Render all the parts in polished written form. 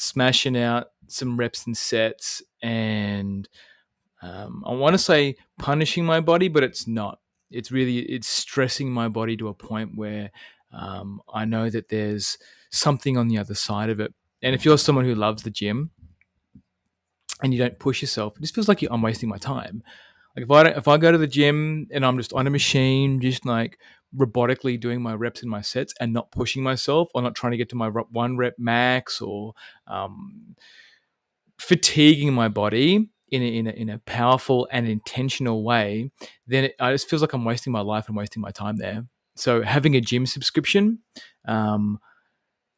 smashing out some reps and sets, and I want to say punishing my body, but it's not. It's stressing my body to a point where I know that there's something on the other side of it. And if you're someone who loves the gym and you don't push yourself, it just feels like I'm wasting my time. Like if I go to the gym and I'm just on a machine, just like robotically doing my reps and my sets and not pushing myself, or not trying to get to my one rep max, or um, fatiguing my body in a powerful and intentional way, then it just feels like I'm wasting my life and wasting my time there. So having a gym subscription, um,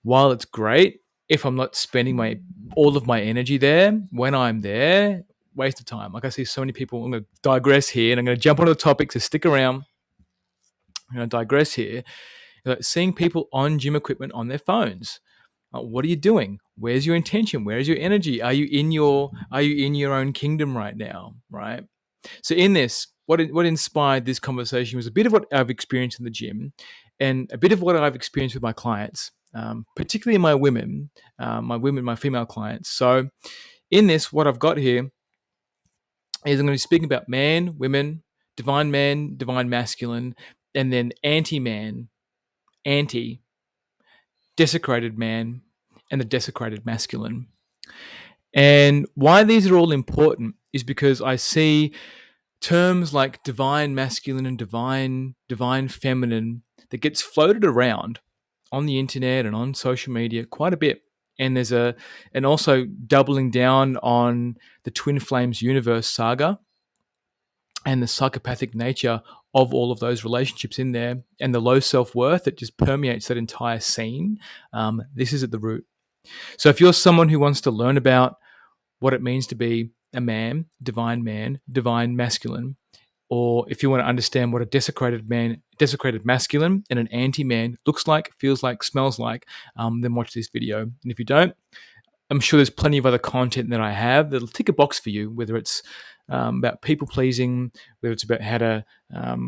while it's great, if I'm not spending my all of my energy there when I'm there, waste of time. Like I see so many people. I'm going to digress here, and I'm going to jump onto the topic. So stick around. I'm going to digress here. Seeing people on gym equipment on their phones. What are you doing? Where's your intention? Where's your energy? Are you in your own kingdom right now? Right. So in this, what inspired this conversation was a bit of what I've experienced in the gym, and a bit of what I've experienced with my clients, particularly my female clients. So in this, what I've got here is I'm going to be speaking about man, divine masculine, and then anti-man, anti, desecrated man, and the desecrated masculine. And why these are all important is because I see terms like divine masculine and divine feminine that gets floated around on the internet and on social media quite a bit. And and also doubling down on the Twin Flames universe saga and the psychopathic nature of all of those relationships in there, and the low self-worth that just permeates that entire scene. This is at the root. So if you're someone who wants to learn about what it means to be a man, divine masculine, or if you want to understand what a desecrated masculine, and an anti-man looks like, feels like, smells like, then watch this video. And if you don't, I'm sure there's plenty of other content that I have that'll tick a box for you, whether it's about people pleasing, whether it's about how to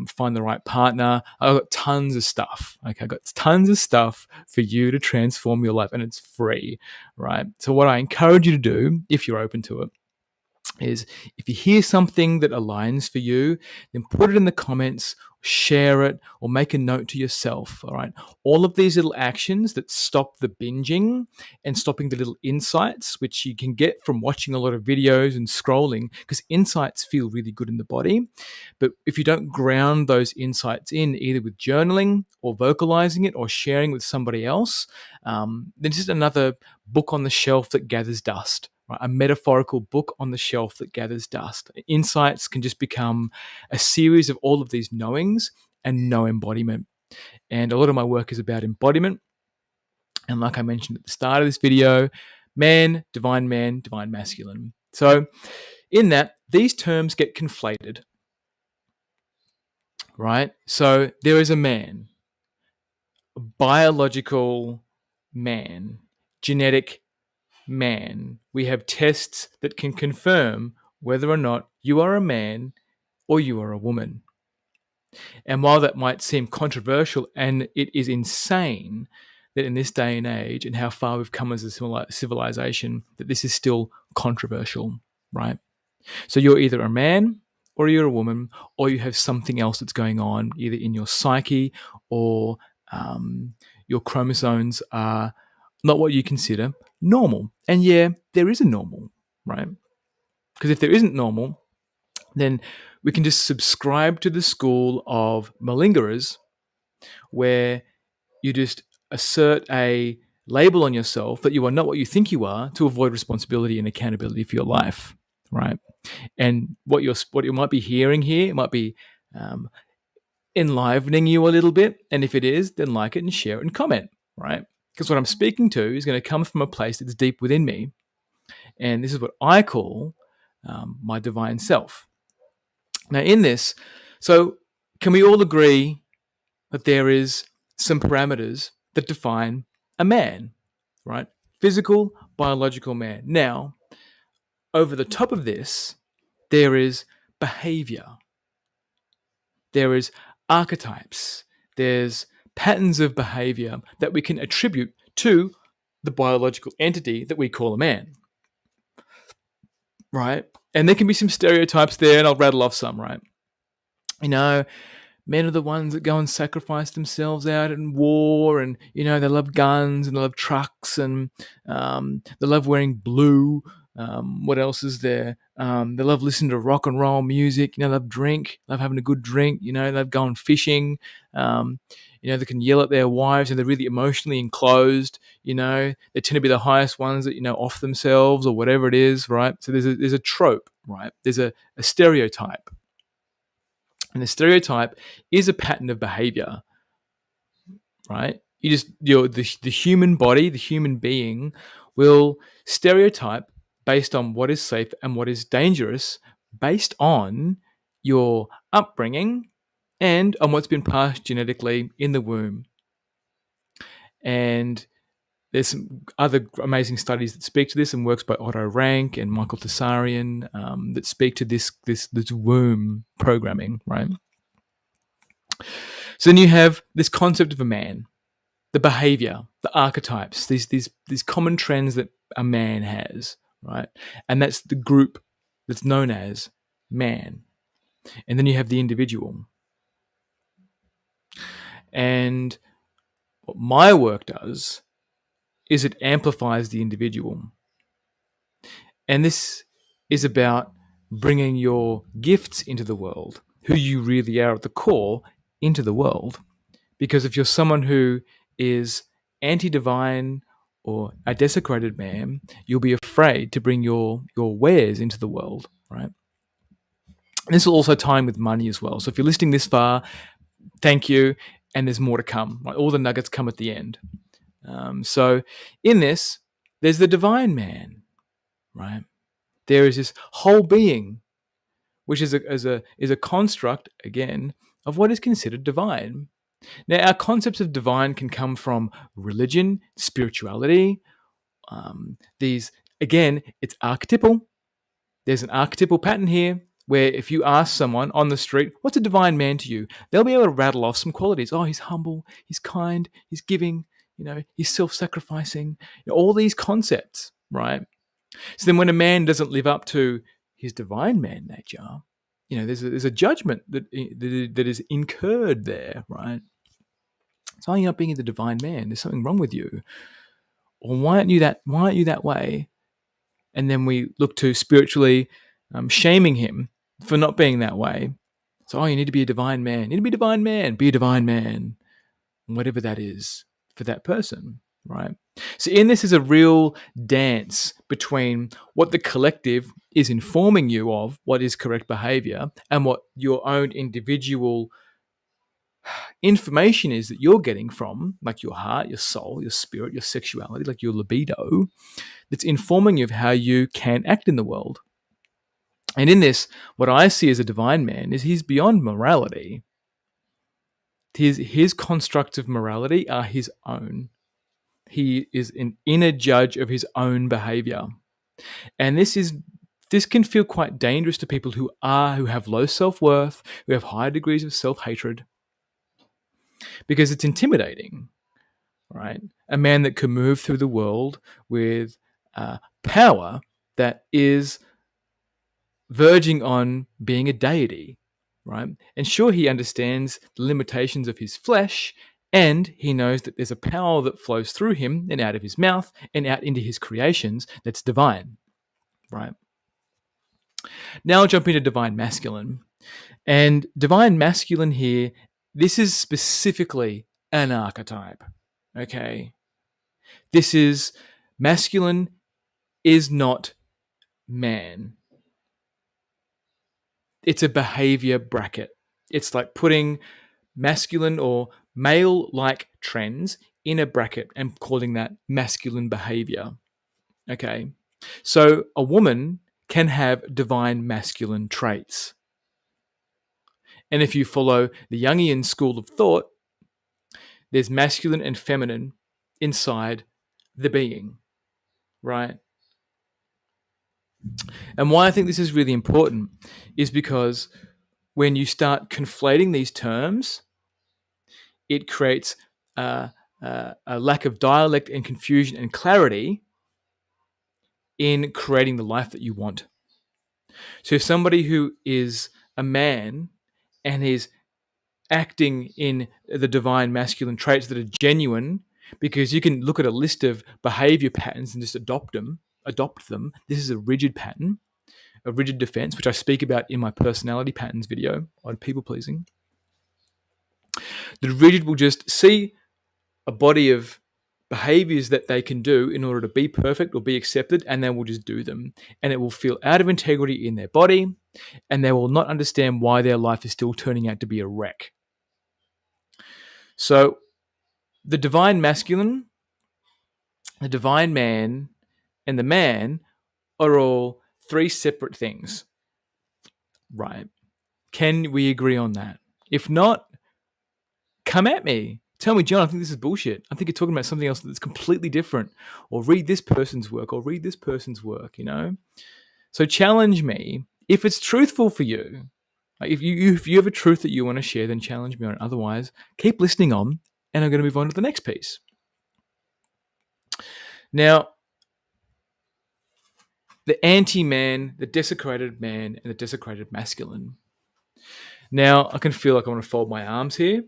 find the right partner. I've got tons of stuff. Okay, I've got tons of stuff for you to transform your life, and it's free, right? So what I encourage you to do, if you're open to it, is if you hear something that aligns for you, then put it in the comments, share it, or make a note to yourself. All right. All of these little actions that stop the binging and stopping the little insights, which you can get from watching a lot of videos and scrolling, because insights feel really good in the body. But if you don't ground those insights in either with journaling or vocalizing it or sharing with somebody else, then it's just another book on the shelf that gathers dust. Right, a metaphorical book on the shelf that gathers dust. Insights can just become a series of all of these knowings and no embodiment. And a lot of my work is about embodiment. And like I mentioned at the start of this video, man, divine masculine. So in that, these terms get conflated, right? So there is a man, a biological man, genetic man. We have tests that can confirm whether or not you are a man or you are a woman. And while that might seem controversial, and it is insane that in this day and age and how far we've come as a civilization, that this is still controversial, right? So you're either a man or you're a woman, or you have something else that's going on either in your psyche, or your chromosomes are not what you consider normal. And yeah, there is a normal, right? Because if there isn't normal, then we can just subscribe to the school of malingerers, where you just assert a label on yourself that you are not what you think you are to avoid responsibility and accountability for your life, right? And what you might be hearing here, it might be enlivening you a little bit. And if it is, then like it and share it and comment, right? Because what I'm speaking to is going to come from a place that's deep within me. And this is what I call my divine self. Now, in this, so can we all agree that there is some parameters that define a man, right? Physical, biological man. Now, over the top of this, there is behavior. There is archetypes. There's patterns of behavior that we can attribute to the biological entity that we call a man, right? And there can be some stereotypes there, and I'll rattle off some, right? Men are the ones that go and sacrifice themselves out in war, and they love guns and they love trucks, and they love wearing blue. What else is there? They love listening to rock and roll music. They love having a good drink. They love going fishing. They can yell at their wives, and they're really emotionally enclosed. They tend to be the highest ones that off themselves or whatever it is, right? So there's a trope, right? There's a stereotype. And the stereotype is a pattern of behavior, right? The human body, the human being will stereotype based on what is safe and what is dangerous based on your upbringing and on what's been passed genetically in the womb. And there's some other amazing studies that speak to this, and works by Otto Rank and Michael Tessarian that speak to this womb programming, right? So then you have this concept of a man, the behavior, the archetypes, these common trends that a man has, right? And that's the group that's known as man. And then you have the individual. And what my work does is it amplifies the individual. And this is about bringing your gifts into the world, who you really are at the core, into the world. Because if you're someone who is anti-divine or a desecrated man, you'll be afraid to bring your wares into the world, right? And this will also tie in with money as well. So if you're listening this far, thank you, and there's more to come. Right? All the nuggets come at the end. So in this, there's the divine man, right? There is this whole being, which is a construct, again, of what is considered divine. Now, our concepts of divine can come from religion, spirituality. It's archetypal. There's an archetypal pattern here where if you ask someone on the street, what's a divine man to you? They'll be able to rattle off some qualities. Oh, he's humble, he's kind, he's giving, he's self-sacrificing. All these concepts, right? So then when a man doesn't live up to his divine man nature, there's a judgment that is incurred there, right? So you're not being the divine man. There's something wrong with you. Or why aren't you that way? And then we look to spiritually shaming him for not being that way. So, you need to be a divine man. You need to be a divine man. Be a divine man. Whatever that is for that person, right? So in this is a real dance between what the collective is informing you of, what is correct behavior, and what your own individual information is that you're getting from, like your heart, your soul, your spirit, your sexuality, like your libido, that's informing you of how you can act in the world. And in this, what I see as a divine man is he's beyond morality. His constructs of morality are his own. He is an inner judge of his own behavior. And this can feel quite dangerous to people who have low self-worth, who have high degrees of self-hatred, because it's intimidating, right? A man that can move through the world with power that is verging on being a deity, right? And sure, he understands the limitations of his flesh, and he knows that there's a power that flows through him and out of his mouth and out into his creations that's divine, right? Now I'll jump into divine masculine. And divine masculine here, this is specifically an archetype, okay? This is masculine is not man. It's a behavior bracket. It's like putting masculine or male-like trends in a bracket and calling that masculine behavior. Okay. So a woman can have divine masculine traits. And if you follow the Jungian school of thought, there's masculine and feminine inside the being, right? And why I think this is really important is because when you start conflating these terms, it creates a a lack of dialect and confusion and clarity in creating the life that you want. So somebody who is a man and is acting in the divine masculine traits that are genuine, because you can look at a list of behavior patterns and just adopt them. This is a rigid pattern, a rigid defense, which I speak about in my personality patterns video on people pleasing. The rigid will just see a body of behaviors that they can do in order to be perfect or be accepted, and they will just do them. And it will feel out of integrity in their body, and they will not understand why their life is still turning out to be a wreck. So the divine masculine, the divine man, and the man are all three separate things, right? Can we agree on that? If not, come at me. Tell me, John, I think this is bullshit. I think you're talking about something else that's completely different. Or read this person's work, or read this person's work, So challenge me. If it's truthful for you, like if you have a truth that you want to share, then challenge me on it. Otherwise, keep listening on, and I'm going to move on to the next piece. Now, the anti-man, the desecrated man, and the desecrated masculine. Now, I can feel like I want to fold my arms here.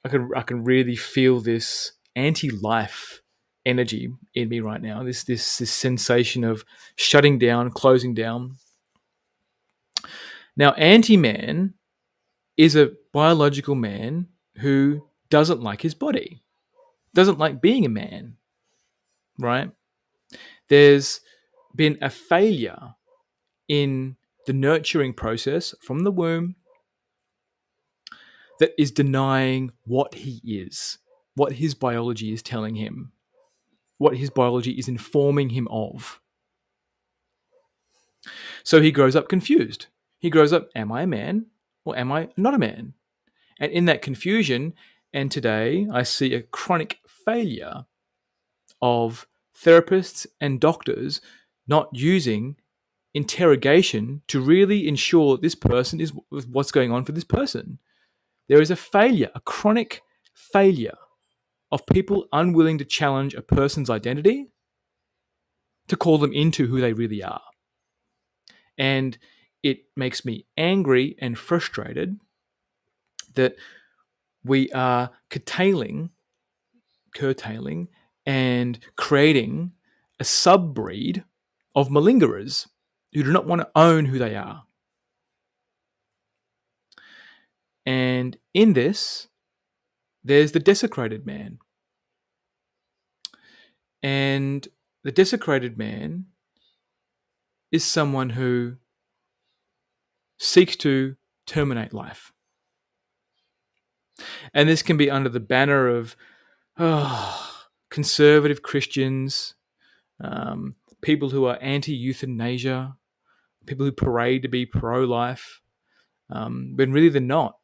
I can really feel this anti-life energy in me right now. This sensation of shutting down, closing down. Now, anti-man is a biological man who doesn't like his body, doesn't like being a man, right? There's been a failure in the nurturing process from the womb that is denying what he is, what his biology is telling him, what his biology is informing him of. So he grows up confused. He grows up, am I a man or am I not a man? And in that confusion, and today I see a chronic failure of therapists and doctors not using interrogation to really ensure this person is what's going on for this person. There is a failure, a chronic failure of people unwilling to challenge a person's identity to call them into who they really are. And it makes me angry and frustrated that we are curtailing and creating a sub-breed of malingerers who do not want to own who they are. And in this, there's the desecrated man. And the desecrated man is someone who seeks to terminate life. And this can be under the banner of conservative Christians, people who are anti-euthanasia, people who parade to be pro-life, when really they're not.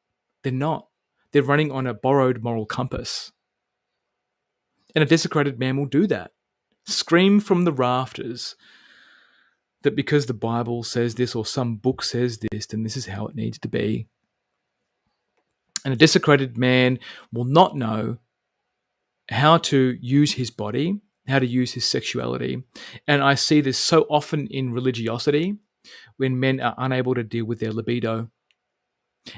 They're not. They're running on a borrowed moral compass. And a desecrated man will do that. Scream from the rafters that because the Bible says this or some book says this, then this is how it needs to be. And a desecrated man will not know how to use his body, how to use his sexuality. And I see this so often in religiosity when men are unable to deal with their libido.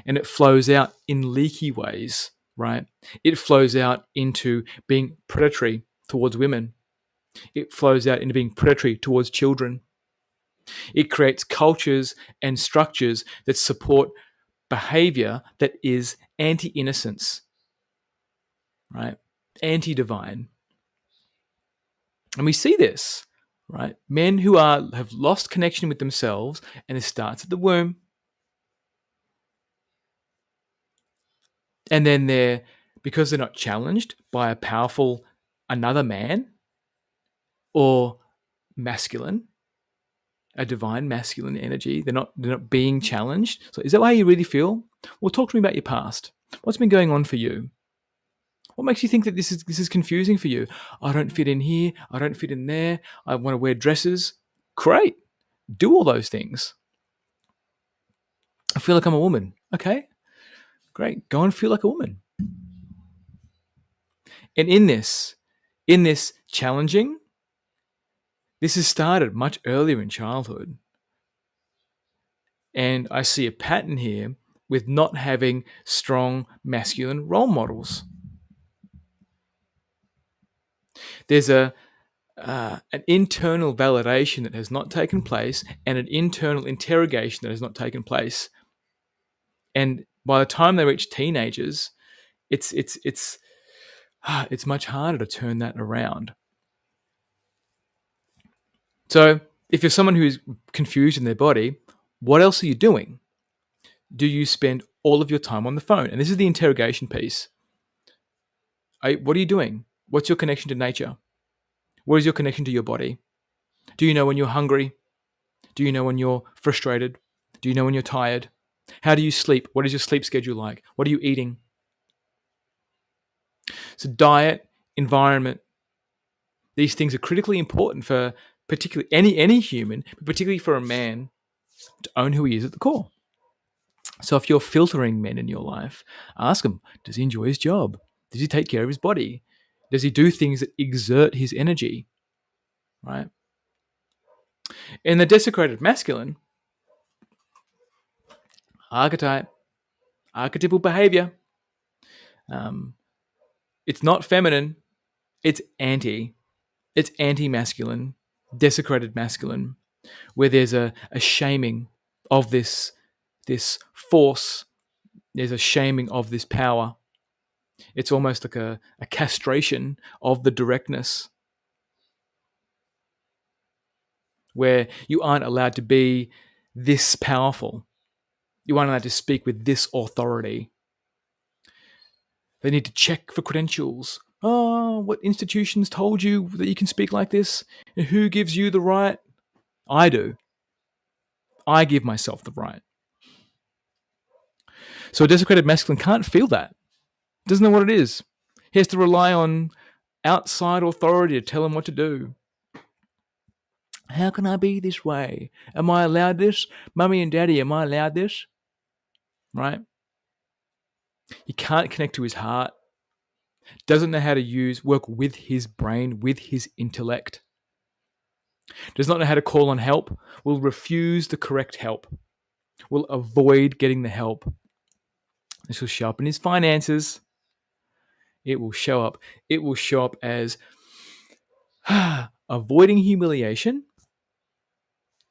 And it flows out in leaky ways, right? It flows out into being predatory towards women. It flows out into being predatory towards children. It creates cultures and structures that support behavior that is anti-innocence, right? Anti-divine. And we see this, right? Men who have lost connection with themselves, and it starts at the womb. And then because they're not challenged by a powerful another man or masculine, a divine masculine energy, they're not being challenged. So is that how you really feel? Well, talk to me about your past. What's been going on for you? What makes you think that this is confusing for you? I don't fit in here. I don't fit in there. I want to wear dresses. Great. Do all those things. I feel like I'm a woman. Okay. Great. Go and feel like a woman. And in this challenging, this has started much earlier in childhood. And I see a pattern here with not having strong masculine role models. There's an internal validation that has not taken place and an internal interrogation that has not taken place. And by the time they reach teenagers, it's much harder to turn that around. So if you're someone who's confused in their body, what else are you doing? Do you spend all of your time on the phone? And this is the interrogation piece. What are you doing? What's your connection to nature? What is your connection to your body? Do you know when you're hungry? Do you know when you're frustrated? Do you know when you're tired? How do you sleep? What is your sleep schedule like? What are you eating? So diet, environment, these things are critically important for particularly any human, but particularly for a man to own who he is at the core. So if you're filtering men in your life, ask him, does he enjoy his job? Does he take care of his body? Does he do things that exert his energy? Right? In the desecrated masculine, archetypal behavior, it's not feminine, it's anti-masculine, desecrated masculine, where there's a shaming of this force, there's a shaming of this power. It's almost like a castration of the directness, where you aren't allowed to be this powerful. You aren't allowed to speak with this authority. They need to check for credentials. Oh, what institutions told you that you can speak like this? And who gives you the right? I do. I give myself the right. So a desecrated masculine can't feel that. Doesn't know what it is. He has to rely on outside authority to tell him what to do. How can I be this way? Am I allowed this? Mummy and daddy, am I allowed this? Right? He can't connect to his heart. Doesn't know how to work with his brain, with his intellect. Does not know how to call on help. Will refuse the correct help. Will avoid getting the help. This will show up in his finances. It will show up. It will show up as avoiding humiliation.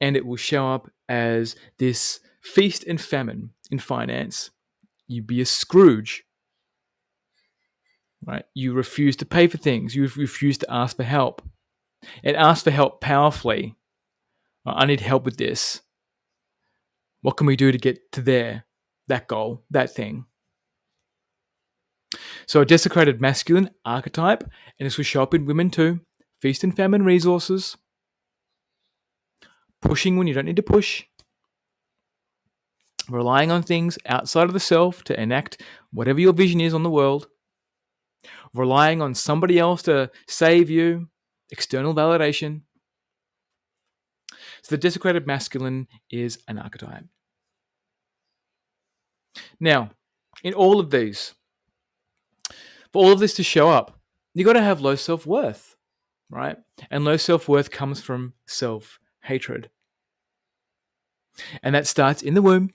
And it will show up as this feast and famine in finance. You be a Scrooge, right? You refuse to pay for things. You refuse to ask for help, and ask for help powerfully. I need help with this. What can we do to get to that goal, that thing? So a desecrated masculine archetype, and this will show up in women too. Feast and famine resources. Pushing when you don't need to push. Relying on things outside of the self to enact whatever your vision is on the world. Relying on somebody else to save you. External validation. So the desecrated masculine is an archetype. Now, in all of these, for all of this to show up, you got to have low self-worth, right? And low self-worth comes from self-hatred. And that starts in the womb.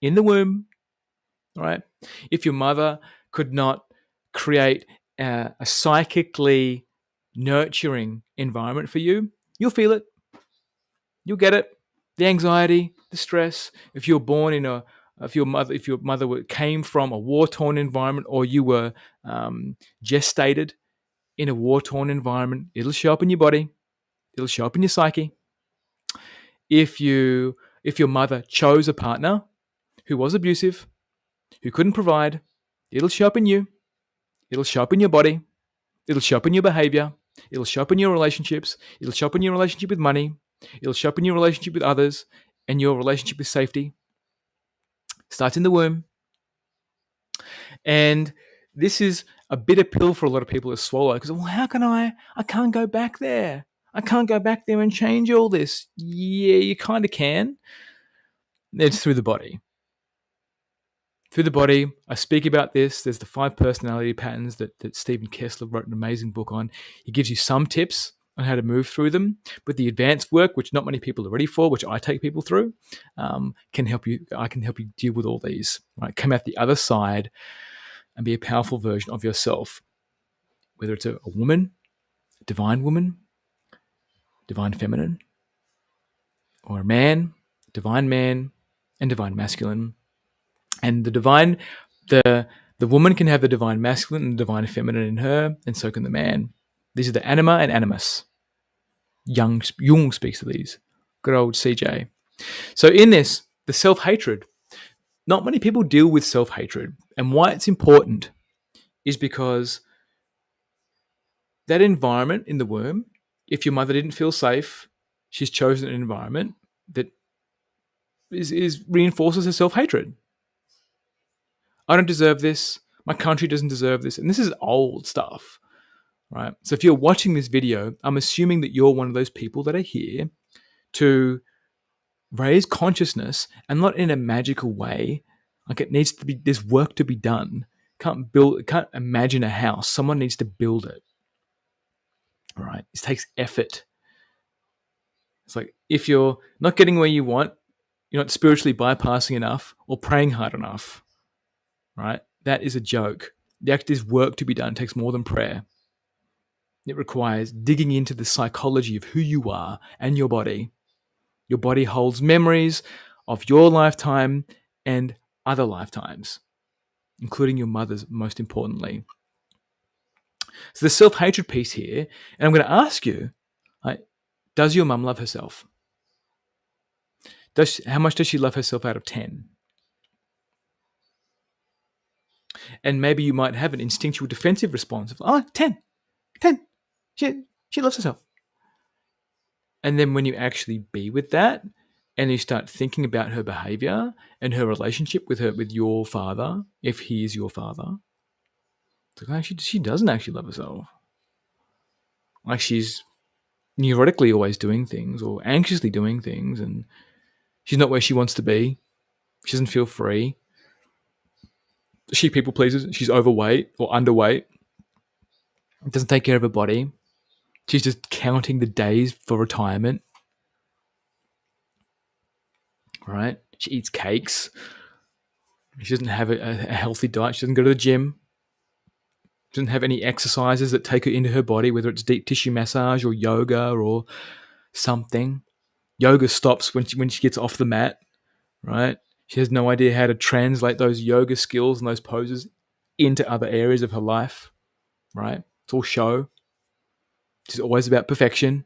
In the womb, right? If your mother could not create a psychically nurturing environment for you, you'll feel it. You'll get it. The anxiety, the stress. If you're born in if your mother came from a war-torn environment, or you were gestated in a war-torn environment, it'll show up in your body. It'll show up in your psyche. If your mother chose a partner who was abusive, who couldn't provide, it'll show up in you. It'll show up in your body. It'll show up in your behavior. It'll show up in your relationships. It'll show up in your relationship with money. It'll show up in your relationship with others and your relationship with safety. Starts in the womb. And this is a bitter pill for a lot of people to swallow, because, well, how can I can't go back there. I can't go back there and change all this. Yeah, you kind of can. It's through the body. through the body. I speak about this. There's the 5 personality patterns that Stephen Kessler wrote an amazing book on. He gives you some tips on how to move through them. But the advanced work, which not many people are ready for, which I take people through, can help you. I can help you deal with all these. Right, come out the other side and be a powerful version of yourself. Whether it's a woman, woman, divine feminine, or a man, man, and divine masculine. And the woman can have the divine masculine and the divine feminine in her, and so can the man. These are the anima and animus. Jung speaks of these. Good old CJ. So in this, the self-hatred, not many people deal with self-hatred. And why it's important is because that environment in the womb, if your mother didn't feel safe, she's chosen an environment that reinforces her self-hatred. I don't deserve this. My country doesn't deserve this. And this is old stuff, right? So if you're watching this video, I'm assuming that you're one of those people that are here to raise consciousness, and not in a magical way. Like, it needs to be, there's work to be done. Can't imagine a house. Someone needs to build it. All right. This takes effort. It's like, if you're not getting where you want, you're not spiritually bypassing enough or praying hard enough, right? That is a joke. There's work to be done. It takes more than prayer. It requires digging into the psychology of who you are and your body. Your body holds memories of your lifetime and other lifetimes, including your mother's, most importantly. So the self-hatred piece here, and I'm going to ask you, does your mum love herself? How much does she love herself out of 10? And maybe you might have an instinctual defensive response of, 10. She loves herself. And then when you actually be with that, and you start thinking about her behavior and her relationship with your father, if he is your father, it's like, she doesn't actually love herself. Like, she's neurotically always doing things or anxiously doing things, and she's not where she wants to be. She doesn't feel free. She people pleases. She's overweight or underweight. Doesn't take care of her body. She's just counting the days for retirement. Right? She eats cakes. She doesn't have a healthy diet. She doesn't go to the gym. She doesn't have any exercises that take her into her body, whether it's deep tissue massage or yoga or something. Yoga stops when she gets off the mat, right? She has no idea how to translate those yoga skills and those poses into other areas of her life, right? It's all show. She's always about perfection.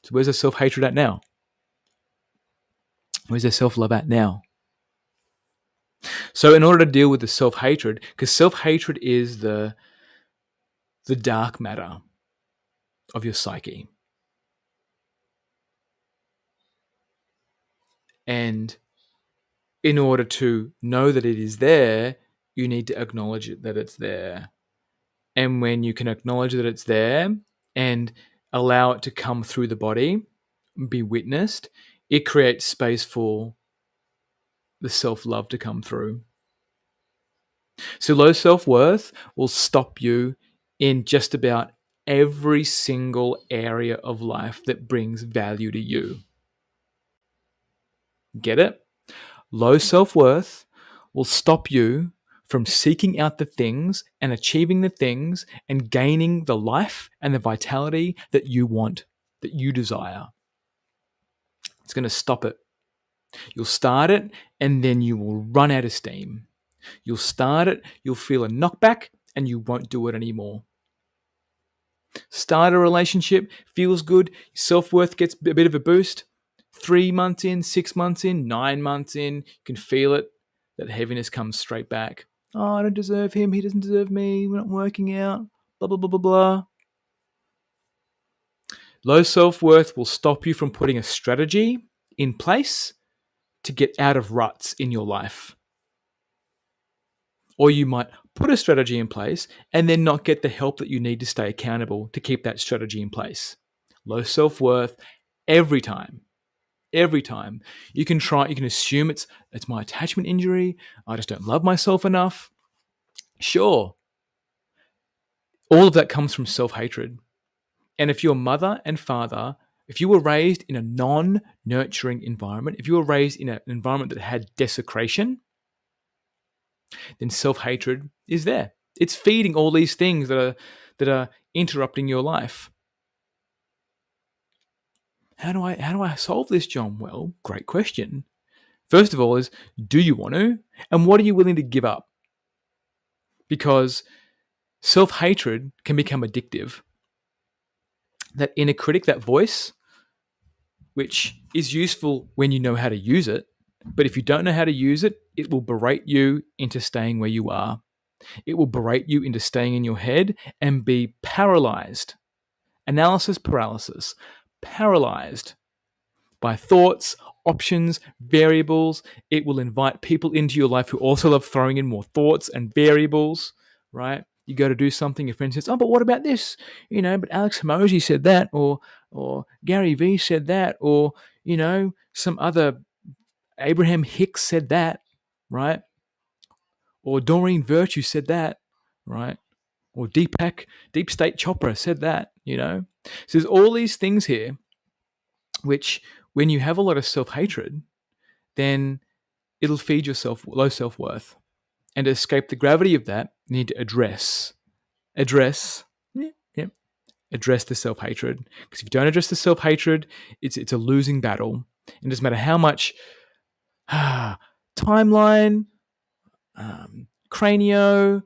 So where's her self-hatred at now? Where's her self-love at now? So in order to deal with the self-hatred, because self-hatred is the dark matter of your psyche. And in order to know that it is there, you need to acknowledge it, that it's there. And when you can acknowledge that it's there and allow it to come through the body, be witnessed, it creates space for the self-love to come through. So low self-worth will stop you in just about every single area of life that brings value to you. Get it? Low self-worth will stop you from seeking out the things and achieving the things and gaining the life and the vitality that you want, that you desire. It's going to stop it. You'll start it, and then you will run out of steam. You'll start it, you'll feel a knockback, and you won't do it anymore. Start a relationship, feels good, self-worth gets a bit of a boost. 3 months in, 6 months in, 9 months in, you can feel it. That heaviness comes straight back. Oh, I don't deserve him. He doesn't deserve me. We're not working out. Blah, blah, blah, blah, blah. Low self-worth will stop you from putting a strategy in place to get out of ruts in your life. Or you might put a strategy in place and then not get the help that you need to stay accountable to keep that strategy in place. Low self-worth every time. Every time. You can assume it's my attachment injury. I just don't love myself enough. Sure. All of that comes from self-hatred. And if your mother and father, if you were raised in a non-nurturing environment, if you were raised in an environment that had desecration, then self-hatred is there. It's feeding all these things that are interrupting your life. How do I solve this, John? Well, great question. First of all is, do you want to? And what are you willing to give up? Because self-hatred can become addictive. That inner critic, that voice, which is useful when you know how to use it, but if you don't know how to use it, it will berate you into staying where you are. It will berate you into staying in your head and be paralyzed. Analysis paralysis. Paralyzed by thoughts, options, variables. It will invite people into your life who also love throwing in more thoughts and variables, right? You go to do something, your friend says, "Oh, but what about this? But Alex Hormozy said that, or Gary Vee said that, or some other Abraham Hicks said that, right? Or Doreen Virtue said that, right? Or Deep State Chopra said that, So there's all these things here, which when you have a lot of self-hatred, then it'll feed yourself low self-worth. And to escape the gravity of that, you need to address address the self-hatred. Because if you don't address the self-hatred, it's a losing battle. It doesn't matter how much timeline, cranio,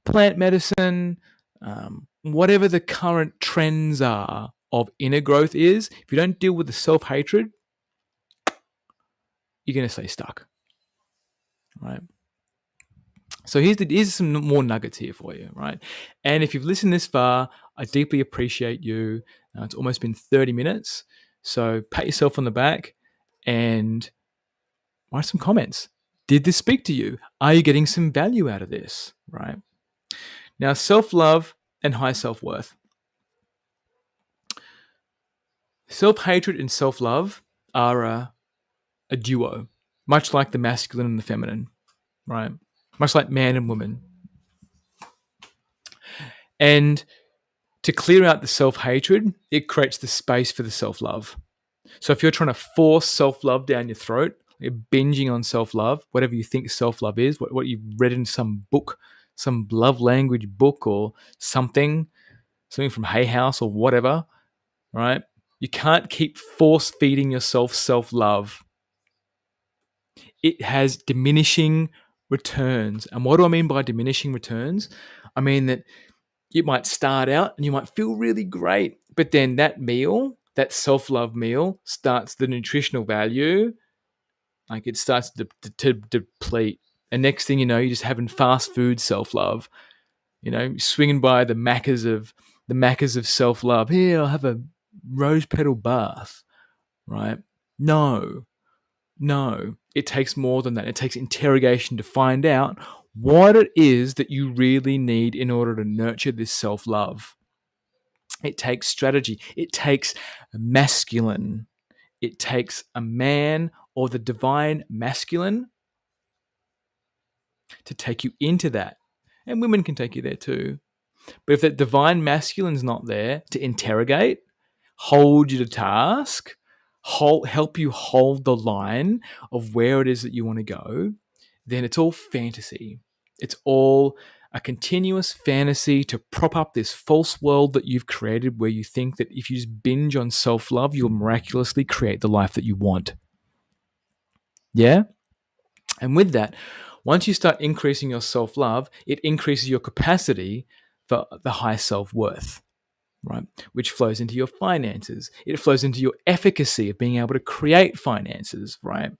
plant medicine, whatever the current trends are of inner growth is, if you don't deal with the self-hatred, you're going to stay stuck, right? So here's some more nuggets here for you, right? And if you've listened this far, I deeply appreciate you. It's almost been 30 minutes. So pat yourself on the back and write some comments. Did this speak to you? Are you getting some value out of this, right? Now, self-love and high self-worth. Self-hatred and self-love are a duo, much like the masculine and the feminine, right? Much like man and woman. And to clear out the self-hatred, it creates the space for the self-love. So if you're trying to force self-love down your throat, you're binging on self-love, whatever you think self-love is, what you've read in some book, some love language book or something from Hay House or whatever, right? You can't keep force-feeding yourself self-love. It has diminishing returns. And what do I mean by diminishing returns? I mean that you might start out and you might feel really great, but then that meal, that self-love meal, starts the nutritional value, like it starts to deplete. And next thing you know, you're just having fast food self-love, swinging by the Maccas of self-love. Here, I'll have a rose petal bath, right? No, it takes more than that. It takes interrogation to find out what it is that you really need in order to nurture this self-love. It takes strategy. It takes masculine. It takes a man or the divine masculine to take you into that. And women can take you there too. But if that divine masculine's not there to interrogate, hold you to task, help you hold the line of where it is that you want to go, then it's all fantasy. It's all a continuous fantasy to prop up this false world that you've created where you think that if you just binge on self-love, you'll miraculously create the life that you want. Yeah? And with that, once you start increasing your self-love, it increases your capacity for the high self-worth, right? Which flows into your finances. It flows into your efficacy of being able to create finances, right?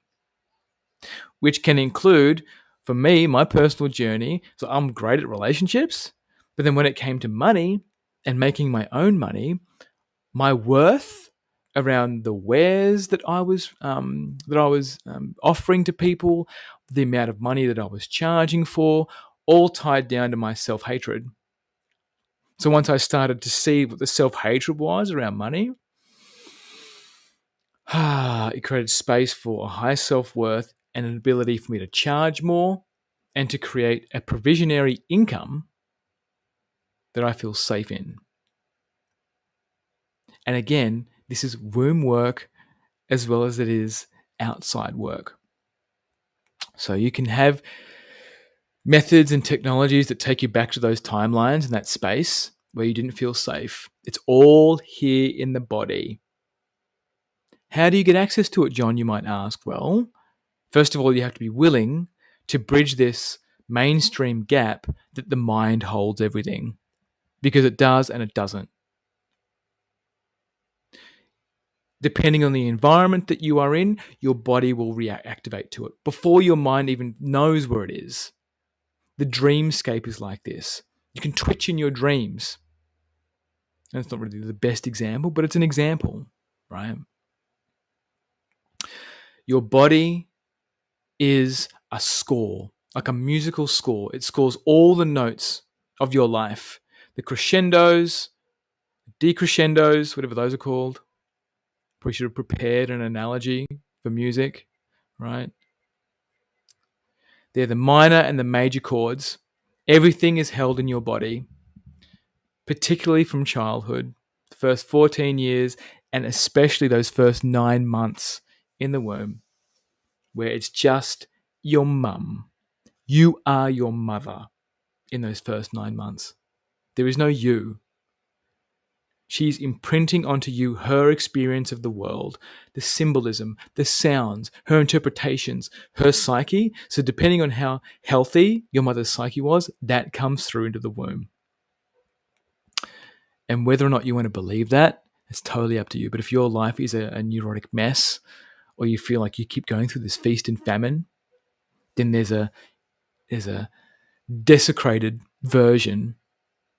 Which can include, for me, my personal journey. So I'm great at relationships, but then when it came to money and making my own money, my worth around the wares that I was offering to people, the amount of money that I was charging for, all tied down to my self-hatred. So once I started to see what the self-hatred was around money, It created space for a high self-worth and an ability for me to charge more and to create a provisionary income that I feel safe in. And again, this is womb work as well as it is outside work. So you can have methods and technologies that take you back to those timelines and that space where you didn't feel safe. It's all here in the body. How do you get access to it, John? You might ask. Well, first of all, you have to be willing to bridge this mainstream gap that the mind holds everything, because it does and it doesn't. Depending on the environment that you are in, your body will reactivate to it before your mind even knows where it is. The dreamscape is like this. You can twitch in your dreams. And it's not really the best example, but it's an example, right? Your body is a score, like a musical score. It scores all the notes of your life, the crescendos, decrescendos, whatever those are called. Probably should have prepared an analogy for music, right? They're the minor and the major chords. Everything is held in your body, particularly from childhood, the first 14 years, and especially those first 9 months in the womb, where it's just your mum. You are your mother in those first 9 months. There is no you. She's imprinting onto you her experience of the world, the symbolism, the sounds, her interpretations, her psyche. So depending on how healthy your mother's psyche was, that comes through into the womb. And whether or not you want to believe that, it's totally up to you. But if your life is a neurotic mess, or you feel like you keep going through this feast and famine, then there's a desecrated version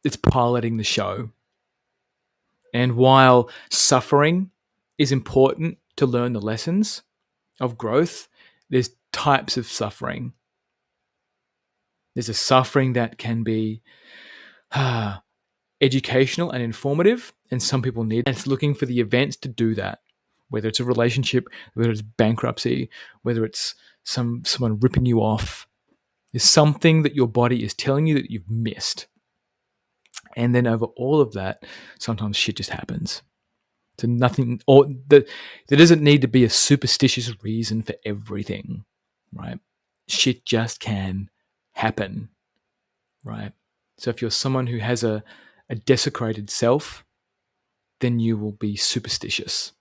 that's piloting the show. And while suffering is important to learn the lessons of growth, there's types of suffering. There's a suffering that can be educational and informative, and some people need it. And it's looking for the events to do that, whether it's a relationship, whether it's bankruptcy, whether it's someone ripping you off. There's something that your body is telling you that you've missed. And then over all of that, sometimes shit just happens. So nothing, or there doesn't need to be a superstitious reason for everything, right? Shit just can happen, right? So if you're someone who has a desecrated self, then you will be superstitious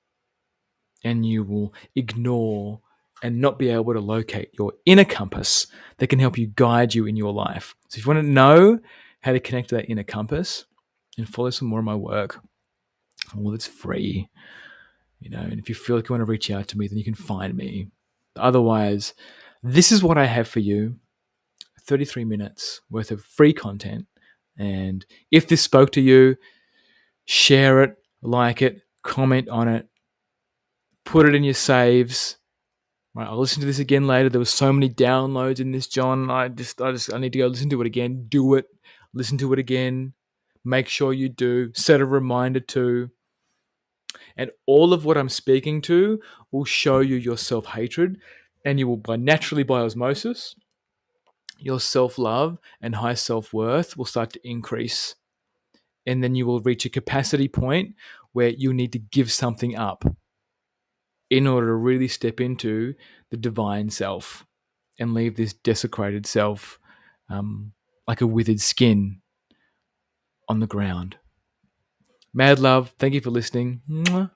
and you will ignore and not be able to locate your inner compass that can help you guide you in your life. So if you want to know how to connect to that inner compass and follow some more of my work, well, it's free, and if you feel like you want to reach out to me, then you can find me. Otherwise, this is what I have for you, 33 minutes worth of free content. And if this spoke to you, share it, like it, comment on it, put it in your saves. Right, I'll listen to this again later. There were so many downloads in this, John. I need to go listen to it again. Do it. Listen to it again. Make sure you do. Set a reminder to. And all of what I'm speaking to will show you your self-hatred, and you will, by osmosis, your self-love and high self-worth will start to increase. And then you will reach a capacity point where you need to give something up in order to really step into the divine self and leave this desecrated self like a withered skin on the ground. Mad love, thank you for listening. Mwah.